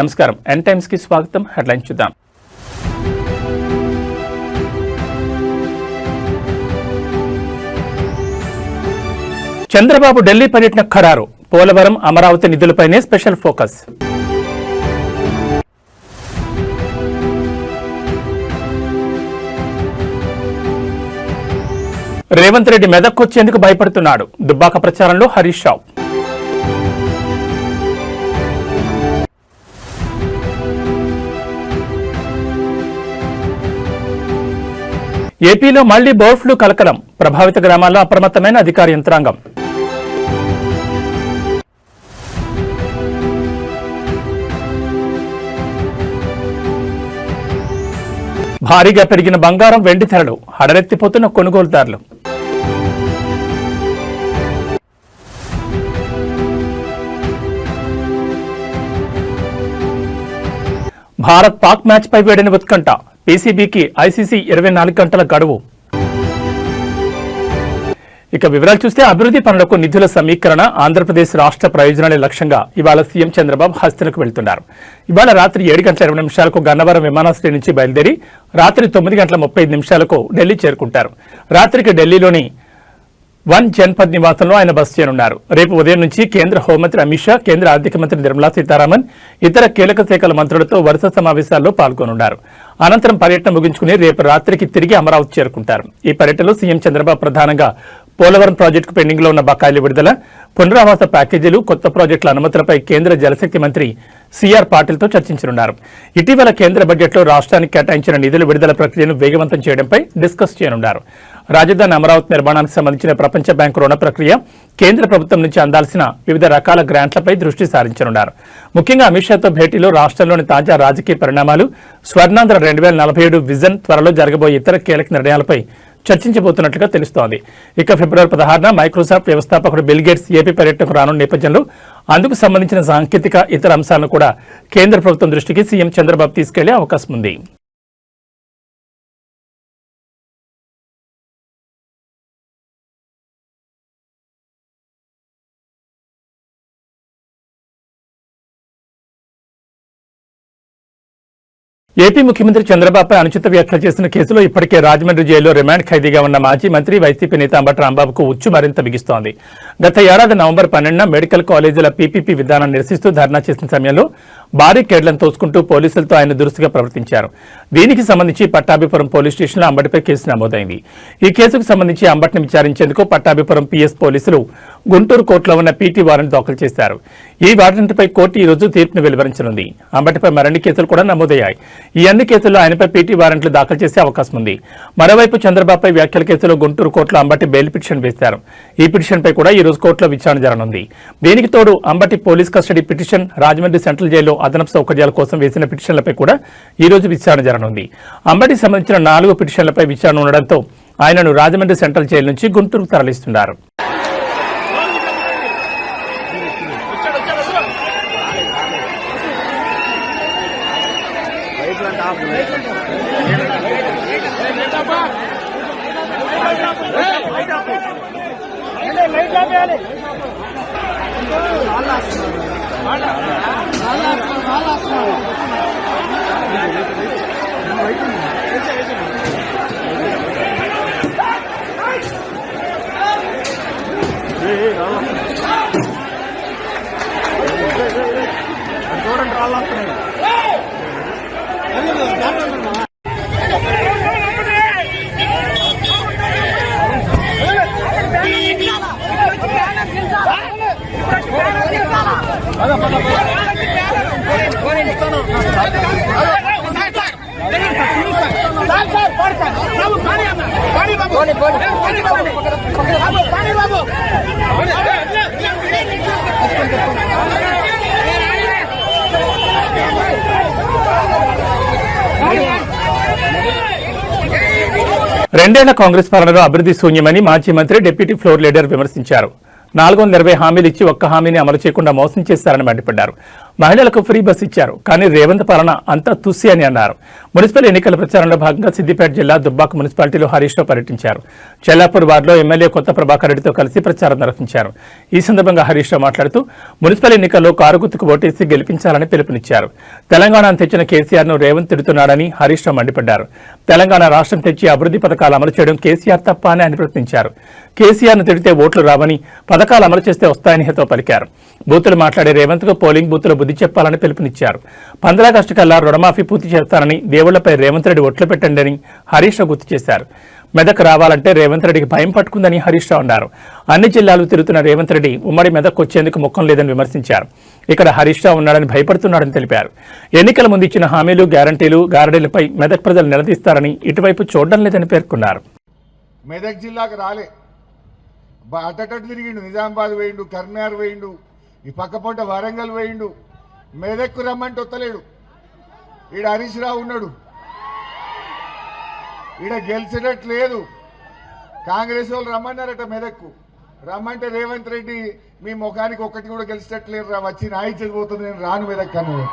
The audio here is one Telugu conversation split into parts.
నమస్కారం ఎన్ టైమ్స్ కి స్వాగతం. హెడ్లైన్స్ చూద్దాం. చంద్రబాబు ఢిల్లీ పర్యటన ఖరారు. పోలవరం అమరావతి నిధులపైనే స్పెషల్ ఫోకస్. రేవంత్ రెడ్డి మెదక్కొచ్చేందుకు భయపడుతున్నాడు. దుబ్బాక ప్రచారంలో హరీష్ రావు. ఏపీలో మళ్లీ బర్డ్ ఫ్లూ కలకలం. ప్రభావిత గ్రామాల్లో అప్రమత్తమైన అధికార యంత్రాంగం. భారీగా పెరిగిన బంగారం, వెండి ధరలు. హడలెత్తిపోతున్న కొనుగోలుదారులు. భారత్ పాక్ మ్యాచ్ పై వేడిన ఉత్కంఠ. పీసీబీకి ఐసీసీ 24 గంటల గడువు. ఇక వివరాలు చూస్తే అభివృద్ధి పనులకు నిధుల సమీకరణ, ఆంధ్రప్రదేశ్ రాష్ట్ర ప్రయోజనాలే లక్ష్యంగా ఇవాళ సీఎం చంద్రబాబు హస్తనకు వెళ్తున్నారు. ఇవాళ రాత్రి 7:20 గన్నవరం విమానాశ్రయం నుంచి బయలుదేరి రాత్రి 9:35 ఢిల్లీ చేరుకుంటారు. రాత్రికి ఢిల్లీలోని వన్ జన్పద్ నివాసంలో ఆయన బస చేయనున్నారు. రేపు ఉదయం నుంచి కేంద్ర హోంమంత్రి అమిత్ షా, కేంద్ర ఆర్థిక మంత్రి నిర్మలా సీతారామన్, ఇతర కీలక శాఖల మంత్రులతో వరుస సమావేశాల్లో పాల్గొనున్నారు. అనంతరం పర్యటన ముగించుకుని రేపు రాత్రికి తిరిగి అమరావతి చేరుకుంటారు. ఈ పర్యటనలో సీఎం చంద్రబాబు ప్రధానంగా పోలవరం ప్రాజెక్టుకు పెండింగ్ లో ఉన్న బకాయిల విడుదల, పునరావాస ప్యాకేజీలు, కొత్త ప్రాజెక్టుల అనుమతులపై కేంద్ర జలశక్తి మంత్రి సిఆర్ పాటిల్తో చర్చించనున్నారు. ఇటీవల కేంద్ర బడ్జెట్లో రాష్ట్రానికి కేటాయించిన నిధుల విడుదల ప్రక్రియను వేగవంతం చేయడంపై డిస్కస్ చేయనున్నారు. రాజధాని అమరావతి నిర్మాణానికి సంబంధించిన ప్రపంచ బ్యాంకు రుణ ప్రక్రియ, కేంద్ర ప్రభుత్వం నుంచి అందాల్సిన వివిధ రకాల గ్రాంట్లపై దృష్టి సారించనున్నారు. ముఖ్యంగా అమిత్ షాతో భేటీలో రాష్ట్రంలోని తాజా రాజకీయ పరిణామాలు, స్వర్ణాంధ్ర 2047 విజన్, త్వరలో జరగబోయే ఇతర కీలక నిర్ణయాలపై చర్చించబోతున్నట్లుగా తెలుస్తోంది. ఇక ఫిబ్రవరి 16న మైక్రోసాఫ్ట్ వ్యవస్థాపకుడు బిల్ గేట్స్ ఏపీ పర్యటనకు రానున్న నేపథ్యంలో అందుకు సంబంధించిన సాంకేతిక ఇతర అంశాలను కూడా కేంద్ర ప్రభుత్వం దృష్టికి సీఎం చంద్రబాబు తీసుకెళ్లే అవకాశం ఉంది. ఏపీ ముఖ్యమంత్రి చంద్రబాబుపై అనుచిత వ్యాఖ్యలు చేసిన కేసులో ఇప్పటికే రాజమండ్రి జైల్లో రిమాండ్ ఖైదీగా ఉన్న మాజీ మంత్రి, వైసీపీ నేత అంబటి రాంబాబుకు ఉచ్చు మరింత బిగిస్తోంది. గత ఏడాది నవంబర్ 12న మెడికల్ కాలేజీల పీపీపీ విధానాన్ని నిరసిస్తూ ధర్నా చేసిన సమయంలో భారీ కేడ్లను తోసుకుంటూ పోలీసులతో ఆయన దురుసుగా ప్రవర్తించారు. దీనికి సంబంధించి పట్టాభిపురం పోలీస్ స్టేషన్లో అంబటిపై కేసు నమోదైంది. ఈ కేసుకు సంబంధించి అంబటిని విచారించేందుకు పట్టాభిపురం పీఎస్ పోలీసులు గుంటూరు కోర్టులో ఉన్న పీటీ వారెంట్ దాఖలు చేశారు. ఈ వారెంట్పై కోర్టు ఈ రోజు తీర్పును వెలువరించనుంది. అంబటిపై మరిన్ని కేసులు కూడా నమోదయ్యాయి. ఈ అన్ని కేసుల్లో ఆయనపై పీటీ వారెంట్లు దాఖలు చేసే అవకాశం ఉంది. మరోవైపు చంద్రబాబుపై వ్యాఖ్యల కేసులో గుంటూరు కోర్టులో అంబటి బెయిల్ పిటిషన్ వేశారు. ఈ పిటిషన్పై కూడా ఈ రోజు కోర్టులో విచారణ జరగనుంది. దీనికి తోడు Ambati police custody petition, Rajahmundry central జైల్లో అదనపు సౌకర్యాల కోసం వేసిన పిటిషన్లపై కూడా ఈ రోజు విచారణ జరగనుంది. అంబటికి సంబంధించిన 4 పిటిషన్లపై విచారణ ఉండడంతో ఆయనను రాజమండ్రి సెంట్రల్ జైలు నుంచి గుంటూరుకు తరలిస్తున్నారు. రెండేళ్ల కాంగ్రెస్ పాలనలో అభివృద్ధి శూన్యమని మాజీ మంత్రి, డిప్యూటీ ఫ్లోర్ లీడర్ విమర్శించారు. 420 హామీలు ఇచ్చి ఒక్క హామీని అమలు చేయకుండా మోసం చేశారని మండిపడ్డారు. మహిళలకు ఫ్రీ బస్ ఇచ్చారు, కానీ రేవంత్ పాలన అంతా తుస్సి అని అన్నారు. మున్సిపల్ ఎన్నికల ప్రచారంలో భాగంగా సిద్దిపేట జిల్లా దుబ్బాక మున్సిపాలిటీలో హరీష్ రావు పర్యటించారు. చెల్లాపూర్ వార్డులో ఎమ్మెల్యే కొత్త ప్రభాకర్ రెడ్డితో కలిసి ప్రచారం నిర్వహించారు. ఈ సందర్భంగా హరీష్ రావు మాట్లాడుతూ మున్సిపల్ ఎన్నికల్లో కారు గుర్తుకు ఓటేసి గెలిపించాలని పిలుపునిచ్చారు. తెలంగాణను తెచ్చిన కేసీఆర్ ను రేవంత్ తిడుతున్నాడని హరీష్ రావు మండిపడ్డారు. తెలంగాణ రాష్ట్రం తెచ్చి అభివృద్ధి పథకాలు అమలు చేయడం కేసీఆర్ తప్ప అని ఆయన ప్రశ్నించారు. కేసీఆర్ ను తిడితే ఓట్లు రావని, పథకాలు అమలు చేస్తే వస్తాయని హితవు పలికారు. బూతులు మాట్లాడే రేవంత్ కు పోలింగ్ బూతులు బుద్ధి చెప్పాలని పిలుపునిచ్చారు. 15 ఆగస్టు కల్లా రుణమాఫీ పూర్తి చేస్తానని, దేవుళ్లపై రేవంత్ రెడ్డి ఒట్లు పెట్టండి అని హరీష్ రావు గుర్తు చేశారు. మెదక్ రావాలంటే రేవంత్ రెడ్డికి భయం పట్టుకుందని హరీష్ రావు అన్నారు. అన్ని జిల్లాలు తిరుగుతున్న రేవంత్ రెడ్డి ఉమ్మడి మెదక్ వచ్చేందుకు ముఖం లేదని విమర్శించారు. ఇక్కడ హరీష్ రావు ఉన్నాడని భయపడుతున్నాడని తెలిపారు. ఎన్నికల ముందు ఇచ్చిన హామీలు, గ్యారంటీలు, గారడీలపై మెదక్ ప్రజలు నిలదీస్తారని, ఇటువైపు చూడడం లేదని పేర్కొన్నారు. మెదక్ జిల్లాకు రాలే, అటటు తిరిగిండు. నిజామాబాద్ వేయిండు, కర్నార్ వేయిండు, ఈ పక్కపొంట వరంగల్ వేయిండు. మెదక్కు రమ్మంటే వస్తలేడు. ఈడ హరీష్ రావు ఉన్నాడు, ఈడ గెలిచేటట్లేదు. కాంగ్రెస్ వాళ్ళు రమ్మన్నారట మెదక్కు. రమ్మంటే రేవంత్ రెడ్డి మీ ముఖానికి ఒక్కటి కూడా గెలిచేటట్లేదు రా, వచ్చి నాయిచ్చేది పోతుంది, నేను రాను మెదక్ అన్నాడు.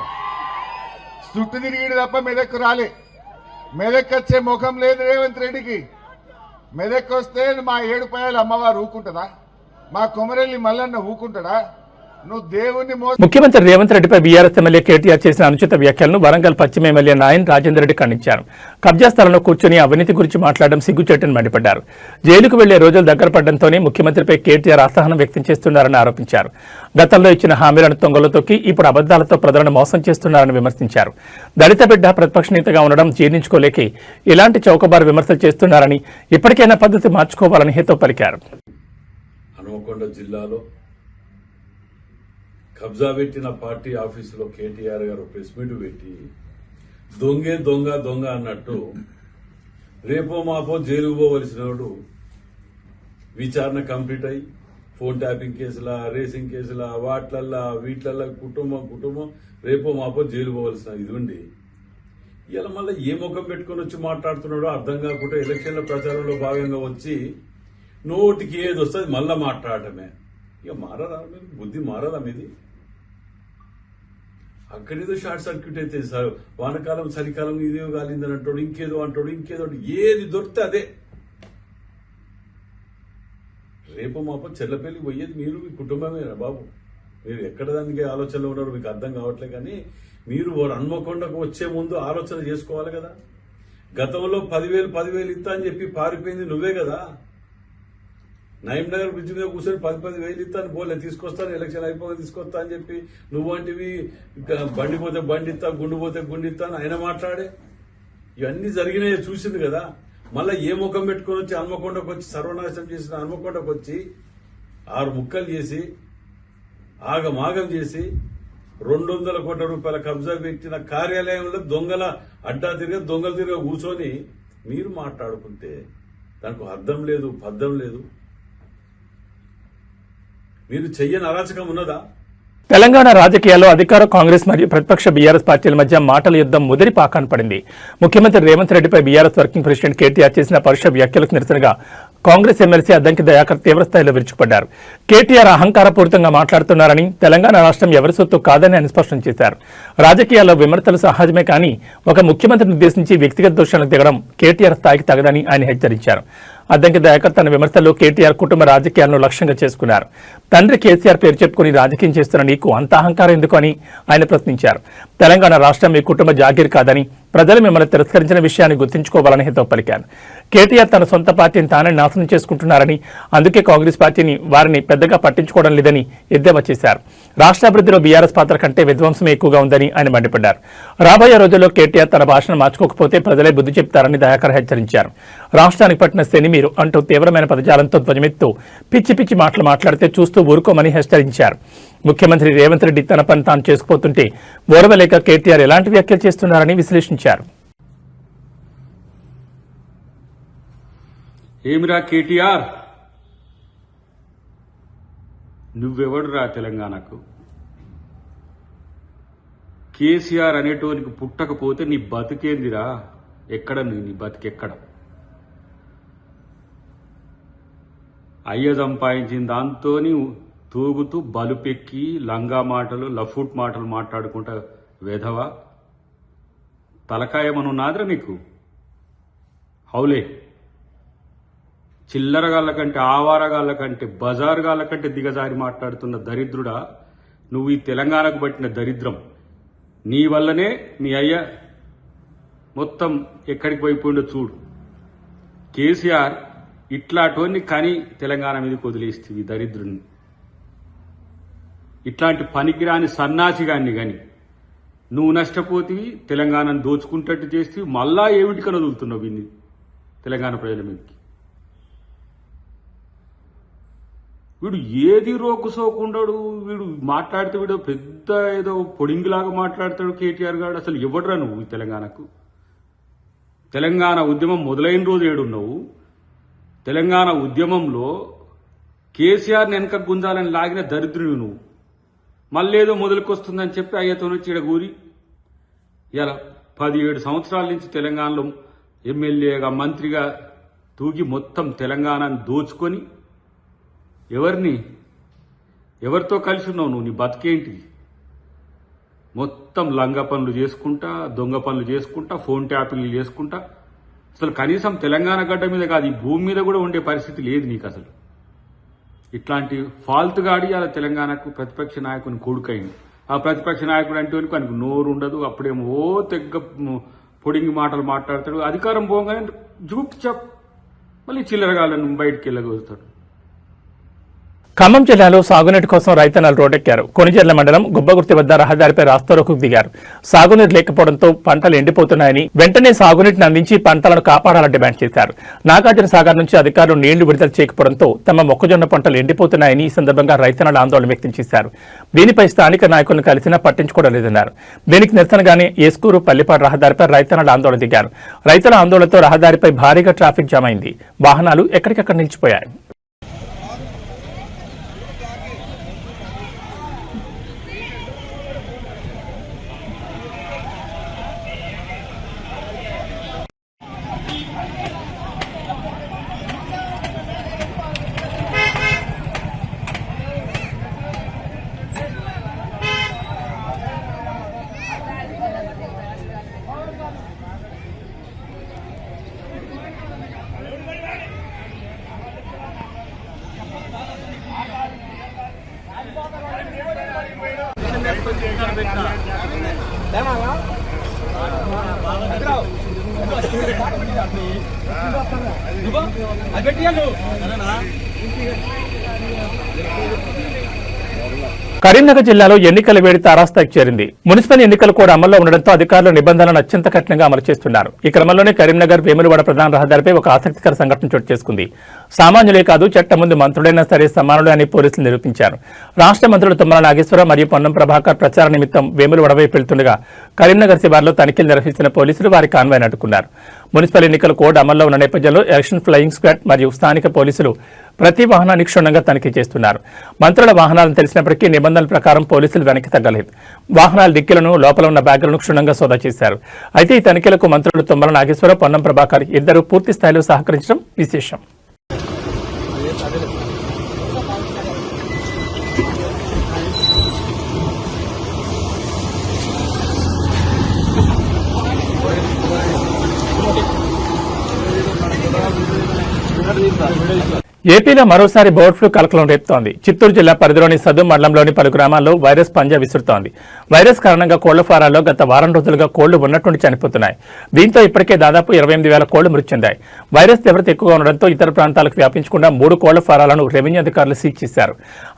చుట్టూ తిరిగిడు తప్ప మెదక్కు రాలే. మెదక్ వచ్చే ముఖం లేదు రేవంత్ రెడ్డికి. మెదక్ వస్తే మా ఏడుపాయల అమ్మవారు ఊకుంటుందా? మా కొమరెల్లి మల్లన్న ఊకుంటాడా? నువ్వు దేవుణ్ణి ముఖ్యమంత్రి రేవంత్ రెడ్డిపై బీఆర్ఎస్ ఎమ్మెల్యే కేటీఆర్ చేసిన అనుచిత వ్యాఖ్యలను వరంగల్ పశ్చిమ ఎమ్మెల్యే నాయన్ రాజేందర్ రెడ్డి ఖండించారు. కబ్జా స్థలంలో కూర్చొని అవినీతి గురించి మాట్లాడడం సిగ్గుచేటని మండిపడ్డారు. జైలుకు వెళ్లే రోజులు దగ్గర పడడంతోనే ముఖ్యమంత్రిపై కేటీఆర్ అసహనం వ్యక్తం చేస్తున్నారని ఆరోపించారు. గతంలో ఇచ్చిన హామీలను తొంగలో తొక్కి ఇప్పుడు అబద్దాలతో ప్రజలను మోసం చేస్తున్నారని విమర్శించారు. దళిత బిడ్డ ప్రతిపక్ష నేతగా ఉండడం జీర్ణించుకోలేక ఇలాంటి చౌకబారు విమర్శలు చేస్తున్నారని, ఇప్పటికైనా పద్ధతి మార్చుకోవాలని హితవు పలికారు. హనుమకొండ జిల్లాలో కబ్జా పెట్టిన పార్టీ ఆఫీసులో కేటీఆర్ గారు ప్రెస్ మీట్ పెట్టి దొంగే దొంగ దొంగ అన్నట్టు రేపో మాపో జైలుకు పోవలసినోడు విచారణ కంప్లీట్ అయ్యి ఫోన్ ట్యాపింగ్ కేసుల, రేసింగ్ కేసుల, వాట్లల్లా వీట్లల్లా కుటుంబం రేపో మాపో జైలు పోవలసిన ఇది ఉండి ఇలా మళ్ళీ ఏ ముఖం పెట్టుకుని వచ్చి మాట్లాడుతున్నాడో అర్థం కాకుండా ఎలక్షన్ల ప్రచారంలో భాగంగా వచ్చి నోటికి ఏది వస్తుంది మళ్ళా మాట్లాడటమే. ఇక మారదా మీరు? బుద్ధి మారదా మీది? అక్కడేదో షార్ట్ సర్క్యూట్ అయితే సార్, వానకాలం చలికాలం ఇదే కాలిందని అంటాడు, ఇంకేదో అంటాడు, ఏది దొరికితే అదే. రేపు మాపో చెల్లపల్లి పోయేది మీరు, మీ కుటుంబమేనా బాబు? మీరు ఎక్కడ దానికి ఆలోచనలో ఉన్నారో మీకు అర్థం కావట్లే. కానీ మీరు హన్మకొండకు వచ్చే ముందు ఆలోచన చేసుకోవాలి కదా. గతంలో 10,000 ఇస్తా అని చెప్పి పారిపోయింది నువ్వే కదా. నగర్ బ్రిడ్జ్ మీద కూర్చొని 10,000 ఇస్తాను, పోలే తీసుకొస్తాను, ఎలక్షన్ అయిపోయి తీసుకొస్తా అని చెప్పి నువ్వంటివి బండి పోతే బండి ఇస్తా, గుండు పోతే గుండు ఇస్తా అని ఆయన మాట్లాడే. ఇవన్నీ జరిగినాయి చూసింది కదా. మళ్ళీ ఏ ముఖం పెట్టుకుని వచ్చి హన్మకొండకు వచ్చి సర్వనాశనం చేసిన హన్మకొండకు వచ్చి 6 ముక్కలు చేసి ఆగమాగం చేసి 200 కోట్ల రూపాయల కబ్జా పెట్టిన కార్యాలయంలో దొంగల అడ్డా దొంగలు తిరిగా కూర్చొని మీరు మాట్లాడుకుంటే దానికి అర్థం లేదు, పద్ధం లేదు. మీరు చెయ్యని అరాచకం ఉన్నదా? తెలంగాణ రాజకీయాల్లో అధికార కాంగ్రెస్ మరియు ప్రతిపక్ష బీఆర్ఎస్ పార్టీల మధ్య మాటల యుద్ధం ముదిరి పాకాన పడింది. ముఖ్యమంత్రి రేవంత్ రెడ్డిపై బీఆర్ఎస్ వర్కింగ్ ప్రెసిడెంట్ కేటీఆర్ చేసిన పరుష వ్యాఖ్యలకు నిరసనగా కాంగ్రెస్ ఎమ్మెల్సీ అద్దంకి దయాకర్ తీవ్రస్థాయిలో విరుచుకుపడ్డారు. కేటీఆర్ అహంకారపూరితంగా మాట్లాడుతున్నారని, తెలంగాణ రాష్ట్రం ఎవరి సొత్తు కాదని ఆయన స్పష్టం చేశారు. రాజకీయాల్లో విమర్శలు సహజమే కానీ ఒక ముఖ్యమంత్రిని ఉద్దేశించి వ్యక్తిగత దోషాలకు దిగడం కేటీఆర్ స్థాయికి తగదని ఆయన హెచ్చరించారు. అద్దంకి దయాకర్ తన విమర్శల్లో కేటీఆర్ కుటుంబ రాజకీయాలను లక్ష్యంగా చేసుకున్నారు. తండ్రి కేసీఆర్ పేరు చెప్పుకుని రాజకీయం చేస్తున్న నీకు అంత అహంకారం ఎందుకు అని ఆయన ప్రశ్నించారు. తెలంగాణ రాష్ట్రం మీ కుటుంబ జాగీర్ కాదని, ప్రజలు మిమ్మల్ని తిరస్కరించిన విషయాన్ని గుర్తుంచుకోవాలని హితవు పలికారు. కేటీఆర్ తన సొంత పార్టీని తానే నాశనం చేసుకుంటున్నారని, అందుకే కాంగ్రెస్ పార్టీని వారిని పెద్దగా పట్టించుకోవడం లేదని ఎద్దేవా చేశారు. రాష్ట్రాభివృద్ధిలో బీఆర్ఎస్ పాత్ర కంటే విధ్వంసమే ఎక్కువగా ఉందని ఆయన మండిపడ్డారు. రాబోయే రోజుల్లో కేటీఆర్ తన భాషను మార్చుకోకపోతే ప్రజలే బుద్ధి చెప్తారని దయాకర్ హెచ్చరించారు. రాష్ట్రానికి పట్టిన శని మీరు అంటూ తీవ్రమైన పదజాలంతో ధ్వజమెత్తు పిచ్చి పిచ్చి మాటలు మాట్లాడితే చూస్తూ ఊరుకోమని హెచ్చరించారు. ముఖ్యమంత్రి రేవంత్ రెడ్డి తన పని తాను చేసుకుపోతుంటే ఓర్వలేక కేటీఆర్ ఎలాంటి వ్యాఖ్యలు చేస్తున్నారని విశ్లేషించారు. ఏమిరా కేటీఆర్, నువ్వెవడురా తెలంగాణకు? కేసీఆర్ అనేటోనికి పుట్టకపోతే నీ బతికేందిరా? ఎక్కడ నీ బతికెక్కడ? అయ్య సంపాదించిన దాంతో తూగుతూ బలుపెక్కి లంగా మాటలు లఫూట్ మాటలు మాట్లాడుకుంటా వేధవా తలకాయమనున్నాదిరా నీకు? హౌలే చిల్లరగాళ్ళ కంటే ఆవారగాళ్ళ కంటే బజారుగాళ్ళ కంటే దిగజారి మాట్లాడుతున్న దరిద్రుడా నువ్వు. ఈ తెలంగాణకు పట్టిన దరిద్రం నీ వల్లనే మీ అయ్య మొత్తం ఎక్కడికి పోయిపోయిండో చూడు. కేసీఆర్ ఇట్లాంటివన్నీ కానీ తెలంగాణ మీదకి వదిలేస్తుంది దరిద్రుని. ఇట్లాంటి పనికిరాని సన్నాసిగాన్ని కానీ నువ్వు నష్టపోతివి, తెలంగాణను దోచుకుంటట్టు చేస్తే మళ్ళా ఏమిటికని వదులుతున్నావు వీన్ని తెలంగాణ ప్రజల మీదకి. వీడు ఏది రోకుసోకుండాడు, వీడు మాట్లాడితే వీడు పెద్ద ఏదో పొడింగిలాగా మాట్లాడతాడు కేటీఆర్ గారు. అసలు ఎవడరా నువ్వు తెలంగాణకు? తెలంగాణ ఉద్యమం మొదలైన రోజు ఏడున్నావు? తెలంగాణ ఉద్యమంలో కేసీఆర్ని వెనక గుంజాలని లాగిన దరిద్రుడు నువ్వు. మళ్ళేదో మొదలుకొస్తుందని చెప్పి అయ్యతో చీడగూరి ఇలా 17 సంవత్సరాల నుంచి తెలంగాణలో ఎమ్మెల్యేగా మంత్రిగా తూగి మొత్తం తెలంగాణను దోచుకొని ఎవరితో కలిసి ఉన్నావు నువ్వు? నీ బతికేంటిది? మొత్తం లంగ పనులు చేసుకుంటా, దొంగ పనులు చేసుకుంటా, ఫోన్ ట్యాపింగ్లు చేసుకుంటా. అసలు కనీసం తెలంగాణ గడ్డ మీద కాదు, ఈ భూమి మీద కూడా ఉండే పరిస్థితి లేదు నీకు అసలు. ఇట్లాంటి ఫాల్తు గాడి అలా తెలంగాణకు ప్రతిపక్ష నాయకుని కొడుకైంది. ఆ ప్రతిపక్ష నాయకుడు అంటే ఆయనకు నోరు ఉండదు. అప్పుడేమో తెగ్గ పొడింగి మాటలు మాట్లాడతాడు. అధికారం పోగానే జూప్ చప్ మళ్ళీ చిల్లరగాళ్ళను బయటికి వెళ్ళగలుగుతాడు. ఖమ్మం జిల్లాలో సాగునీటి కోసం రైతన్నలు రోడ్డెక్కారు. కొనిజర్ల మండలం గుబ్బగుర్తి వద్ద రహదారిపై రాస్తారోకు దిగారు. సాగునీరు లేకపోవడంతో పంటలు ఎండిపోతున్నాయని వెంటనే సాగునీటిని అందించి పంటలను కాపాడాలని డిమాండ్ చేశారు. నాగార్జున సాగర్ నుంచి అధికారులు నీళ్లు విడుదల చేయకపోవడంతో తమ మొక్కజొన్న పంటలు ఎండిపోతున్నాయని ఈ సందర్భంగా రైతన్నలు ఆందోళన వ్యక్తం చేశారు. దీనిపై స్థానిక నాయకులను కలిసినా పట్టించుకోవడం లేదన్నారు. దీనికి నిరసనగానే ఏస్కూరు పల్లిపాడు రహదారిపై రైతన్నలు ఆందోళన దిగారు. రైతుల ఆందోళనతో రహదారిపై భారీగా ట్రాఫిక్ జామ్ అయింది. వాహనాలు ఎక్కడికక్కడ నిలిచిపోయాయి. కరీంనగర్ జిల్లాలో ఎన్నికల వేడి తారాస్థాయికి చేరింది. మున్సిపల్ ఎన్నికలు కూడా అమల్లో ఉండడంతో అధికారులు నిబంధనలను అత్యంత కఠినంగా అమలు చేస్తున్నారు. ఈ క్రమంలోనే కరీంనగర్ వేములవాడ ప్రధాన రహదారిపై ఒక ఆసక్తికర సంఘటన చోటు చేసుకుంది. సామాన్యులే కాదు, చట్టం ముందు మంత్రుడైనా సరే సమానులే అని పోలీసులు నిరూపించారు. రాష్ట్ర మంత్రులు తుమ్మల నాగేశ్వరరావు మరియు పొన్నం ప్రభాకర్ ప్రచార నిమిత్తం వేములవాడ వైపు వెళ్తుండగా కరీంనగర్ శివార్లో తనిఖీలు నిర్వహిస్తున్న పోలీసులు వారి కాన్వాయ్ని అడ్డుకున్నారు. మున్సిపల్ ఎన్నికల కోడ్ అమల్లో ఉన్న నేపథ్యంలో ఎలక్షన్ ఫ్లయింగ్ స్క్వాడ్ మరియు స్థానిక పోలీసులు ప్రతి వాహనాన్ని క్షుణ్ణంగా తనిఖీ చేస్తున్నారు. మంత్రుల వాహనాలను తెలిసినప్పటికీ నిబంధనల ప్రకారం పోలీసులు వెనక్కి తగ్గలేదు. వాహనాల డిక్కీలను, లోపల ఉన్న బ్యాగులను క్షుణ్ణంగా సోదా చేశారు. అయితే ఈ తనిఖీలకు మంత్రులు తుమ్మల నాగేశ్వరరావు, పొన్నం ప్రభాకర్ ఇద్దరు పూర్తి స్థాయిలో సహకరించడం విశేషం. ఏపీలో మరోసారి బర్డ్ ఫ్లూ కలకలం రేపుతోంది. చిత్తూరు జిల్లా పరిధిలోని సదు మండలంలోని పలు గ్రామాల్లో వైరస్ పంజా విసురుతోంది. వైరస్ కారణంగా కోళ్ల ఫారాల్లో గత వారం రోజులుగా కోళ్లు ఉన్నట్టుండి చనిపోతున్నాయి. దీంతో ఇప్పటికే దాదాపు 28,000 కోళ్లు మృతి చెందాయి. వైరస్ తీవ్రత ఎక్కువగా ఉండడంతో ఇతర ప్రాంతాలకు వ్యాపించకుండా 3 కోళ్ల ఫారాలను రెవెన్యూ అధికారులు సీజ్ చేశారు.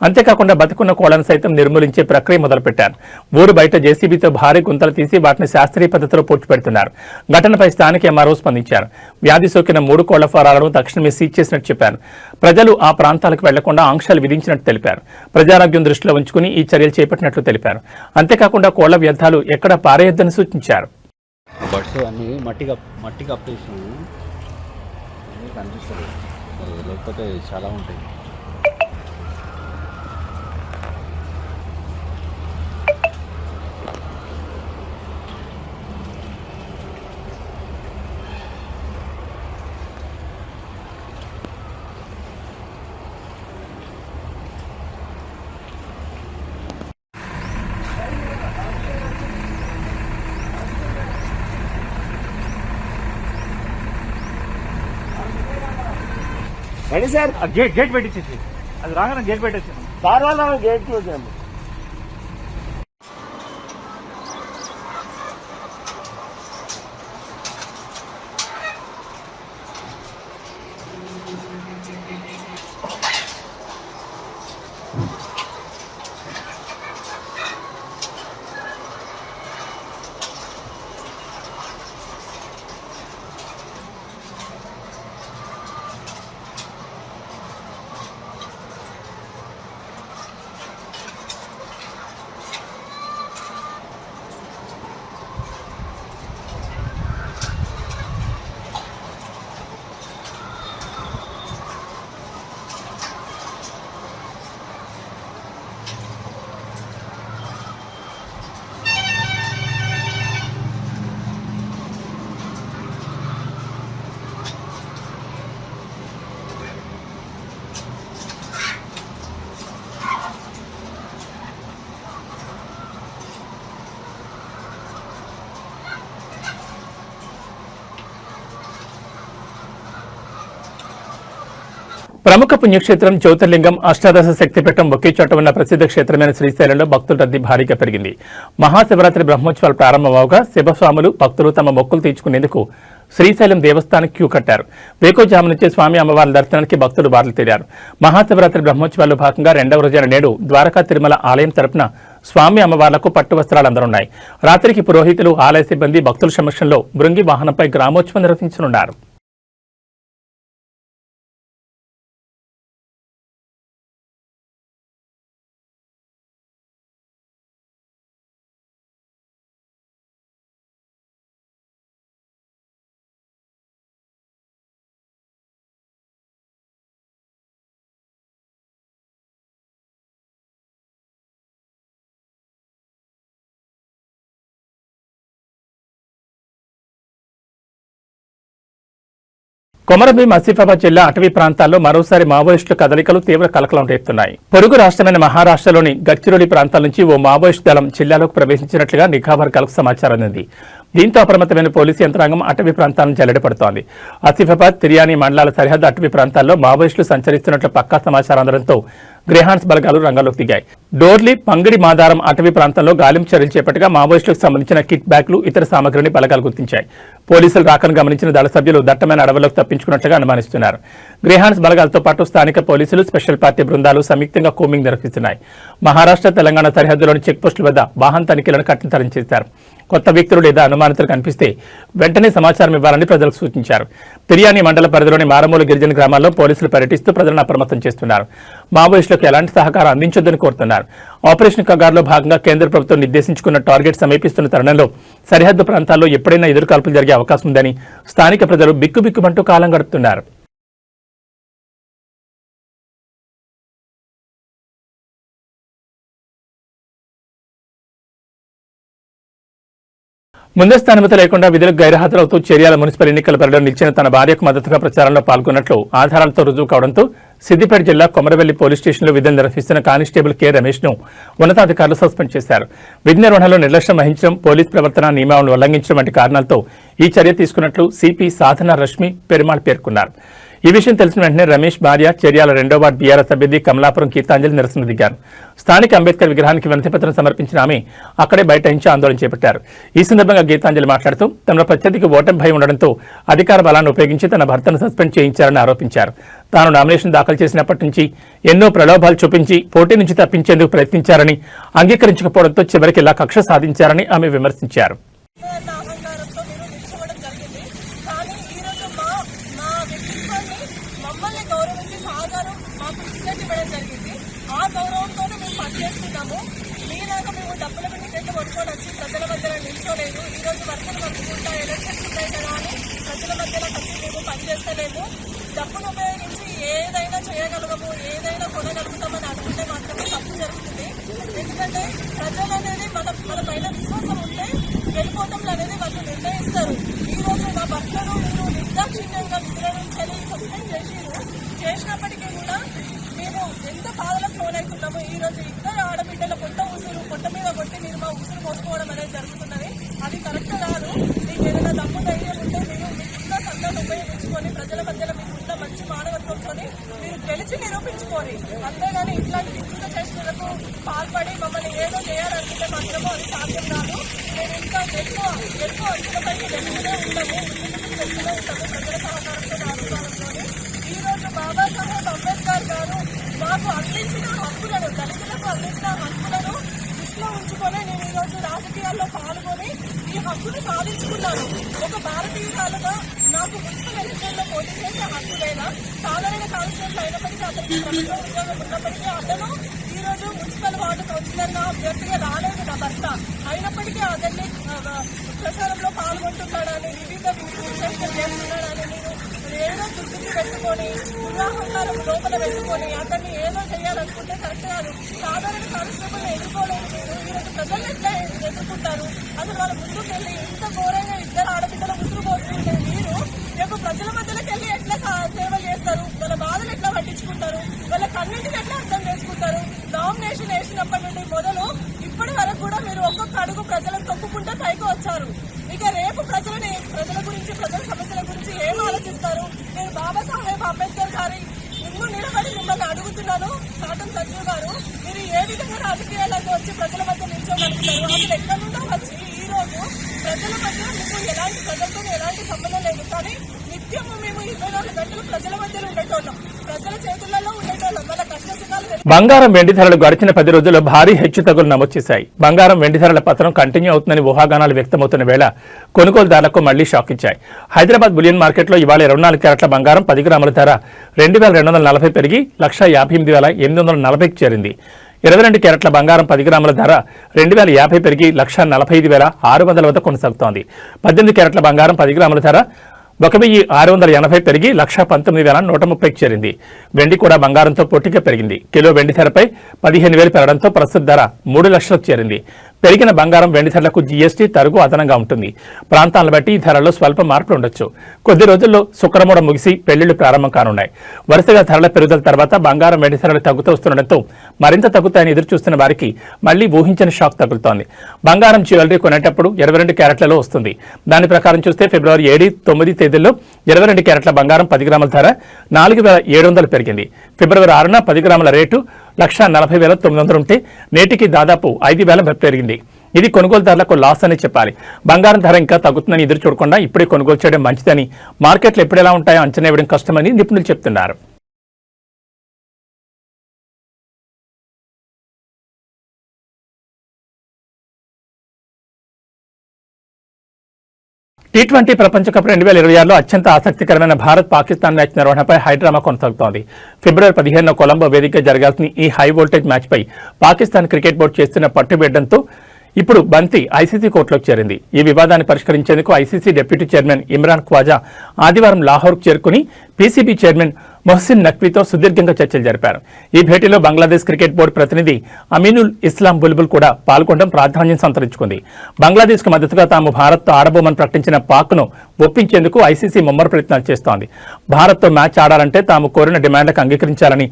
అంతేకాకుండా బతికున్న కోళ్లను సైతం నిర్మూలించే ప్రక్రియ మొదలుపెట్టారు. ఊరు బయట జేసీబీతో భారీ గుంతలు తీసి వాటిని శాస్త్రీయ పద్ధతిలో పూడ్చిపెడుతున్నారు. ఘటనపై స్థానిక ఎంఆర్ఓ స్పందించారు. వ్యాధి సోకిన 3 కోళ్ల ఫారాలను తక్షణమే సీజ్ చేసినట్టు చెప్పారు. ప్రజలు ఆ ప్రాంతాలకు వెళ్లకుండా ఆంక్షలు విధించినట్టు తెలిపారు. ప్రజారోగ్యం దృష్టిలో ఉంచుకుని ఈ చర్యలు చేపట్టినట్లు తెలిపారు. అంతేకాకుండా కోళ్ల వ్యర్థాలు ఎక్కడ పారేయొద్దని సూచించారు. బడ్స్ అన్ని మట్టి కప్పేసినాము కనిపిస్తుంది, లేకపోతే చాలా ఉంటాయి. Ready sir. గేట్ పెట్టించేసి అది రాగానే గేట్ పెట్టేసాను. సార్ వాళ్ళ గేట్ చూసాము. ప్రముఖ పుణ్యక్షేత్రం జ్యోతిర్లింగం అష్టాదశ శక్తిపీఠం ఒకే చోట ఉన్న ప్రసిద్ధ క్షేత్రమైన శ్రీశైలంలో భక్తుల రద్దీ భారీగా పెరిగింది. మహాశివరాత్రి బ్రహ్మోత్సవాలు ప్రారంభమవగా శివస్వాములు భక్తులు తమ మొక్కులు తీర్చుకునేందుకు శ్రీశైలం దేవస్థానం క్యూ కట్టారు. వేకోజాము నుంచి స్వామి అమ్మవార్ల దర్శనానికి భక్తులు బారులు తీరారు. మహాశివరాత్రి బ్రహ్మోత్సవాల్లో భాగంగా రెండవ రోజైన నేడు ద్వారకా తిరుమల ఆలయం తరపున స్వామి అమ్మవార్లకు పట్టు వస్త్రాలు అందనున్నాయి. రాత్రికి పురోహితులు, ఆలయ సిబ్బంది భక్తుల సమక్షంలో బృంగి వాహనంపై గ్రామోత్సవం నిర్వహించనున్నారు. కొమరంభీం ఆసిఫాబాద్ జిల్లా అటవీ ప్రాంతాల్లో మరోసారి మావోయిస్టుల కదలికలు తీవ్ర కలకలం రేపుతున్నాయి. పొరుగు రాష్ట్రమైన మహారాష్ట్రలోని గడ్చిరోలి ప్రాంతాల నుంచి ఓ మావోయిస్టు దళం జిల్లాలోకి ప్రవేశించినట్లుగా నిఘా వర్గాలకు సమాచారం అందింది. దీంతో అప్రమత్తమైన పోలీసు యంత్రాంగం అటవీ ప్రాంతాలను జల్లెడపడుతోంది. ఆసిఫాబాద్, తిర్యానీ మండలాల సరిహద్దు అటవీ ప్రాంతాల్లో మావోయిస్టులు సంచరిస్తున్నట్లు పక్కా సమాచారం అందడంతో గ్రేహాన్స్ బలగాలు రంగంలోకి దిగాయి. డోర్లీ, పంగిడి మాదారం అటవీ ప్రాంతంలో గాలింపు చర్యలు చేపట్టగా మావోయిస్టులకు సంబంధించిన కిట్ బ్యాగ్లు, ఇతర సామగ్రిని బలగాలు గుర్తించాయి. పోలీసులు రాకను గమనించిన దళ సభ్యులు దట్టమైన అడవుల్లోకి తప్పించుకున్నట్లుగా అనుమానిస్తున్నారు. గ్రేహాన్స్ బలగాలతో పాటు స్థానిక పోలీసులు, స్పెషల్ పార్టీ బృందాలు సంయుక్తంగా కోమింగ్ నిర్వహిస్తున్నాయి. మహారాష్ట్ర, తెలంగాణ సరిహద్దులోని చెక్పోస్టుల వద్ద వాహన తనిఖీలను కఠినతరం చేశారు. కొత్త వ్యక్తులు లేదా అనుమానితులు కనిపిస్తే వెంటనే సమాచారం ఇవ్వాలని ప్రజలకు సూచించారు. తిర్యానీ మండల పరిధిలోని మారమూల గిరిజన గ్రామాల్లో పోలీసులు పర్యటిస్తూ ప్రజలను అప్రమత్తం చేస్తున్నారు. మావోయిస్టులకు ఎలాంటి సహకారం అందించొద్దని కోరుతున్నారు. ఆపరేషన్ కగార్లో భాగంగా కేంద్ర ప్రభుత్వం నిర్దేశించుకున్న టార్గెట్ సమీపిస్తున్న తరుణంలో సరిహద్దు ప్రాంతాల్లో ఎప్పుడైనా ఎదురుకాల్పులు జరిగే అవకాశం ఉందని స్థానిక ప్రజలు బిక్కుబిక్కుమంటూ కాలం గడుపుతున్నారు. ముందస్తు అనుమతి లేకుండా విధులకు గైర్హాజరవుతూ చర్యాల మున్సిపల్ ఎన్నికల బరిలో నిలిచిన తన భార్యకు మద్దతుగా ప్రచారంలో పాల్గొన్నట్లు ఆధారాలతో రుజువు కావడంతో సిద్దిపేట జిల్లా కొమరవెల్లి పోలీస్ స్టేషన్లో విధులు నిర్వహిస్తున్న కానిస్టేబుల్ కె రమేష్ ను ఉన్నతాధికారులు సస్పెండ్ చేశారు. విధి నిర్వహణలో నిర్లక్ష్యం వహించడం, పోలీస్ ప్రవర్తన నియమాలను ఉల్లంఘించడం వంటి కారణాలతో ఈ చర్య తీసుకున్నట్లు సిపి సాధన రష్మి పెరుమాళ్ పేర్కొన్నారు. ఈ విషయం తెలిసిన వెంటనే రమేష్ భార్య చర్యాల 2వ వార్డు బీఆర్ఎస్ అభ్యర్థి కమలాపురం గీతాంజలి నిరసన దిగారు. స్థానిక అంబేద్కర్ విగ్రహానికి వినతిపత్రం సమర్పించిన ఆమె అక్కడే బైఠాయించి ఆందోళన చేపట్టారు. ఈ సందర్భంగా గీతాంజలి మాట్లాడుతూ తమ ప్రత్యర్థికి ఓటమి భయం ఉండడంతో అధికార బలాన్ని ఉపయోగించి తన భర్తను సస్పెండ్ చేయించారని ఆరోపించారు. తాను నామినేషన్ దాఖలు చేసినప్పటి నుంచి ఎన్నో ప్రలోభాలు చూపించి పోటీ నుంచి తప్పించేందుకు ప్రయత్నించారని, అంగీకరించకపోవడంతో చివరికి ఇలా కక్ష సాధించారని ఆమె విమర్శించారు. డబ్బుల పెట్టి కొనుక్కొని వచ్చి ప్రజల మధ్యలో నిల్చోలేదు. ఈ రోజు వరకు మనకుంటా ఎలక్షన్స్ ఉన్నాయి కదా అని ప్రజల మధ్యలో కలిసి మేము పనిచేస్తలేము. డబ్బును ఉపయోగించి ఏదైనా చేయగలగము, ఏదైనా కొనగలుగుతామని అనుకుంటే మాత్రమే తప్పు జరుగుతుంది. ఎందుకంటే ప్రజలు అనేది మన పైన విశ్వాసం ఉంటే గెలుపోవటంలో అనేది వాళ్ళు నిర్ణయిస్తారు. ఈ రోజు నా భర్తను మీరు నిర్దాక్షిణ్యంగా విధుల నుంచి సస్పెండ్ చేసినప్పటికీ కూడా మేము ఎంత బాధలకు లోనవుతున్నాము. ఈ రోజు ఇద్దరు ఆడబిడ్డల పొట్ట మీద కొట్టి మీరు మా ఉసురు మోసుకోవడం అనేది జరుగుతున్నది. అది కరెక్ట్ కాదు. మీకు ఏదైనా దమ్ము ధైర్యం ఉంటే మీరు మీకున్న సంఘాన్ని ఉపయోగించుకొని ప్రజల మధ్యలో మీకున్న మంచి మానవత్వంతో గెలిచి నిరూపించుకోరి. అంతేగాని ఇట్లాంటి వికృత చేష్టలకు పాల్పడి మమ్మల్ని ఏదో చేయాలనుకుంటే మాత్రమో అది సాధ్యం కాదు. మేము ఇంకా ఎక్కువ అంచులపైకి వెళ్తూనే ఉంటాము, వెళ్తూనే ఉంటాము ప్రజల సహకారంతో నాలుగుతో. ఈ రోజు బాబాసాహెబ్ అంబేద్కర్ గారు మాకు అందించిన హక్కులను, దళితులకు అందించిన హక్కులను దృష్టిలో ఉంచుకొని నేను ఈ రోజు రాజకీయాల్లో పాల్గొని ఈ హక్కును సాధించుకున్నాను. ఒక భారతీయురాలుగా నాకు మున్సిపల్ ఎలక్షన్ లో పోటీ చేసే హక్కు లేదా, సాధారణ కాన్స్టిట్యూషన్ అయినప్పటికీ అతనికి ప్రభుత్వ ఉద్యోగం ఉన్నప్పటికీ అతను ఈ రోజు మున్సిపల్ వార్డు కౌన్సిలర్ గా అభ్యర్థిగా రాలేదు నా భర్త. అయినప్పటికీ అతన్ని ప్రచారంలో పాల్గొంటున్నాడని, వివిధ చేష్టలు చేస్తున్నాడని నేను ఏదో దుర్బుద్ధి పెట్టుకొని ఉదాహరణలు లోపల పెట్టుకొని అతన్ని ఏదో చేయాలనుకుంటే కరెక్ట్ కాదు. సాధారణ కానిస్టేబుల్ ఎదుర్కోలేదు. నేను ఈరోజు ప్రజలు ఎట్లా ఎదుర్కొంటారు? అసలు వాళ్ళ ముందుకు వెళ్ళి ఇంత ఘోరంగా ఇద్దరు ఆడపిల్లలు ఉసురు పోస్తుంటే మీరు రేపు ప్రజల మధ్యలోకి వెళ్ళి ఎట్లా సేవలు చేస్తారు? వాళ్ళ బాధలు ఎట్లా పట్టించుకుంటారు? వాళ్ళ కన్నింటిని ఎట్లా అర్థం చేసుకుంటారు? నామినేషన్ వేసినప్పటి నుండి మొదలు ఇప్పటి వరకు కూడా మీరు ఒక్కొక్క అడుగు ప్రజలను తొక్కుకుంటే పైకి వచ్చారు. ఇక రేపు ప్రజల గురించి, ప్రజల సమస్యల గురించి ఏం ఆలోచిస్తారు? నేను బాబాసాహెబ్ అంబేద్కర్ గారి ముందు నిలబడి మిమ్మల్ని అడుగుతున్నాను, కాటన్ సంజీవ్ గారు, మీరు ఏ విధంగా రాజకీయాలకు వచ్చి ప్రజల మధ్య నిల్చోగలుగుతారు? అసలు ఎక్కడి నుండో వచ్చి ఈ రోజు ప్రజల మధ్య మీకు ప్రజలతో ఎలాంటి సంబంధం లేదు, కానీ నిత్యము మేము 24 గంటలు ప్రజల మధ్యలో ఉండేటోళ్ళం, ప్రజల చేతులలో ఉండేటోళ్ళం. వాళ్ళ కష్టసుఖాలు బంగారం వెండి ధరలు గడిచిన 10 రోజుల్లో భారీ హెచ్చుతగ్గులు నమోదు చేశాయి. బంగారం వెండి ధరల పతనం కంటిన్యూ అవుతుందని ఊహాగానాలు వ్యక్తమవుతున్న వేళ కొనుగోలుదారులకు మళ్లీ షాక్ ఇచ్చాయి. హైదరాబాద్ బులియన్ మార్కెట్లో ఇవాళ 24 క్యారెట్ల బంగారం 10 గ్రాముల ధర 2240 పెరిగి 158,840కి చేరింది. 22 క్యారెట్ల బంగారం 10 గ్రాముల ధర 2050 పెరిగి 145,600 వద్ద కొనసాగుతోంది. 18 క్యారెట్ల బంగారం 10 గ్రాముల ధర 1,680 పెరిగి 119,130కి చేరింది. వెండి కూడా బంగారంతో పోటీగా పెరిగింది. కిలో వెండి ధరపై 15,000 పెరగడంతో ప్రస్తుత ధర 3 లక్షలకు చేరింది. పెరిగిన బంగారం వెండి ధరలకు జీఎస్టీ తరుగు అదనంగా ఉంటుంది. ప్రాంతాలను బట్టి ఈ ధరల్లో స్వల్ప మార్పులు ఉండొచ్చు. కొద్ది రోజుల్లో శుక్రమూడ ముగిసి పెళ్లిళ్లు ప్రారంభం కానున్నాయి. వరుసగా ధరల పెరుగుదల తర్వాత బంగారం వెండి ధరలు తగ్గుతూ వస్తుండటంతో మరింత తగ్గుతాయని ఎదురు చూస్తున్న వారికి మళ్లీ ఊహించని షాక్ తగులుతోంది. బంగారం జ్యువెలరీ కొనేటప్పుడు 22 క్యారెట్లలో వస్తుంది. దాని ప్రకారం చూస్తే ఫిబ్రవరి 7, 9 తేదీల్లో 22 క్యారెట్ల బంగారం 10 గ్రాముల ధర 4,700 పెరిగింది. ఫిబ్రవరి 6న 10 గ్రాముల రేటు 1,40,900 ఉంటే నేటికి దాదాపు 5,000 పెరిగింది. ఇది కొనుగోలుదారులకు లాస్ అని చెప్పాలి. బంగారం ధర ఇంకా తగ్గుతుందని ఎదురు చూడకుండా ఇప్పుడే కొనుగోలు చేయడం మంచిదని, మార్కెట్లు ఎప్పుడు ఎలా ఉంటాయో అంచనా వేయడం కష్టమని నిపుణులు చెప్తున్నారు. T20 ప్రపంచ కప్ 2026లో అత్యంత ఆసక్తికరమైన భారత్ పాకిస్తాన్ మ్యాచ్ నిర్వహణపై హైడ్రామా కొనసాగుతోంది. ఫిబ్రవరి 15న కొలంబో వేదికగా జరగాల్సిన ఈ హై వోల్టేజ్ మ్యాచ్పై పాకిస్తాన్ క్రికెట్ బోర్డు చేస్తున్న పట్టుబిడ్డంతో ఇప్పుడు బంతి ఐసీసీ కోర్టులోకి చేరింది. ఈ వివాదాన్ని పరిష్కరించేందుకు ICC deputy chairman Imran Khawaja ఆదివారం లాహోర్కు చేరుకుని పీసీబీ చైర్మన్ మొహసిన్ నఖ్వీతో సుదీర్ఘంగా చర్చలు జరిపారు. ఈ భేటీలో బంగ్లాదేశ్ క్రికెట్ బోర్డు ప్రతినిధి అమీనుల్ ఇస్లాం బుల్బుల్ కూడా పాల్గొనడం ప్రాధాన్యం సంతరించుకుంది. బంగ్లాదేశ్కు మద్దతుగా తాము భారత్తో ఆడబోమని ప్రకటించిన పాక్ను ఒప్పించేందుకు ఐసీసీ ముమ్మర ప్రయత్నాలు చేస్తోంది. భారత్తో మ్యాచ్ ఆడాలంటే తాము కోరిన డిమాండ్లకు అంగీకరించాలని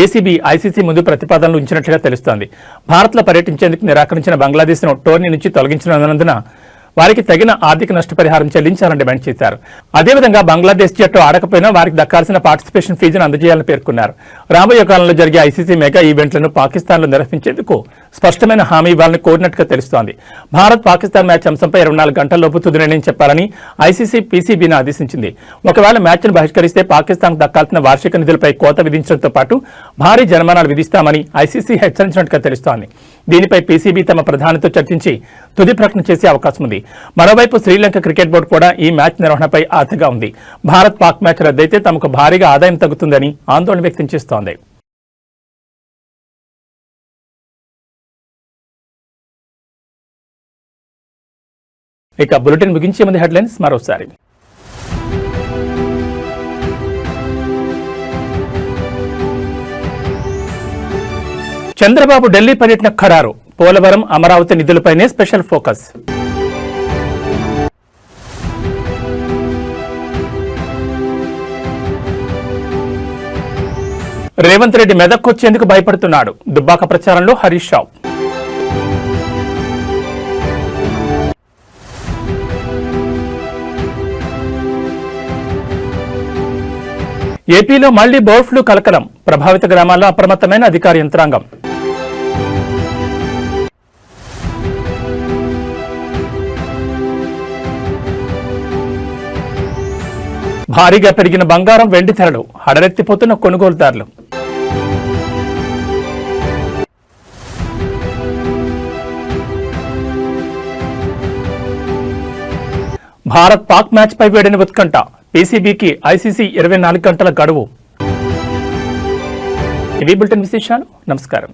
ఏసీబీ ఐసీసీ ముందు ప్రతిపాదనలు ఉంచినట్లుగా తెలుస్తోంది. భారత్లో పర్యటించేందుకు నిరాకరించిన బంగ్లాదేశ్ను టోర్నీ నుంచి తొలగించినందున వారికి తగిన ఆర్థిక నష్టపరిహారం చెల్లించాలని డిమాండ్ చేశారు. అదేవిధంగా బంగ్లాదేశ్ జట్టు ఆడకపోయినా వారికి దక్కాల్సిన పార్టిసిపేషన్ ఫీజును అందజేయాలని పేర్కొన్నారు. రాబోయే కాలంలో జరిగే ఐసీసీ మెగా ఈవెంట్లను పాకిస్తాన్లో నిర్వహించేందుకు స్పష్టమైన హామీ ఇవ్వాలని కోరినట్టుగా తెలుస్తోంది. భారత్ పాకిస్తాన్ మ్యాచ్ అంశంపై 24 గంటల్లోపు తుది నిర్ణయం చెప్పాలని ఐసీసీ పీసీబీని ఆదేశించింది. ఒకవేళ మ్యాచ్ను బహిష్కరిస్తే పాకిస్తాన్కు దక్కాల్సిన వార్షిక నిధులపై కోత విధించడంతో పాటు భారీ జరిమానాలు విధిస్తామని ఐసీసీ హెచ్చరించినట్టుగా తెలుస్తోంది. దీనిపై పీసీబీ తమ ప్రధానితో చర్చించి తుది ప్రకటన చేసే అవకాశం ఉంది. మరోవైపు శ్రీలంక క్రికెట్ బోర్డు కూడా ఈ మ్యాచ్ నిర్వహణపై ఆతగా ఉంది. భారత్ పాక్ మ్యాచ్ రద్దయితే తమకు భారీగా ఆదాయం తగ్గుతుందని ఆందోళన వ్యక్తం చేస్తోంది. ఇక బులెటిన్ ముగించే ముందు హెడ్లైన్స్ మరోసారి. చంద్రబాబు ఢిల్లీ పర్యటన ఖరారు. పోలవరం, అమరావతి నిధులపైనే స్పెషల్ ఫోకస్. రేవంత్ రెడ్డి మెదక్కొచ్చేందుకు భయపడుతున్నాడు. దుబ్బాక ప్రచారంలో హరీష్ రావు. ఏపీలో మళ్లీ బర్డ్ ఫ్లూ కలకలం, ప్రభావిత గ్రామాల్లో అప్రమత్తమైన అధికార యంత్రాంగం. భారీగా పెరిగిన బంగారం, వెండి ధరలు, హడలెత్తిపోతున్న కొనుగోలుదారులు. భారత్ పాక్ మ్యాచ్ పై వేడిన ఉత్కంఠ, పీసీబీకి ఐసీసీ 24 గంటల గడువు. ఇవి బులెటిన్ విశేషాలు. నమస్కారం.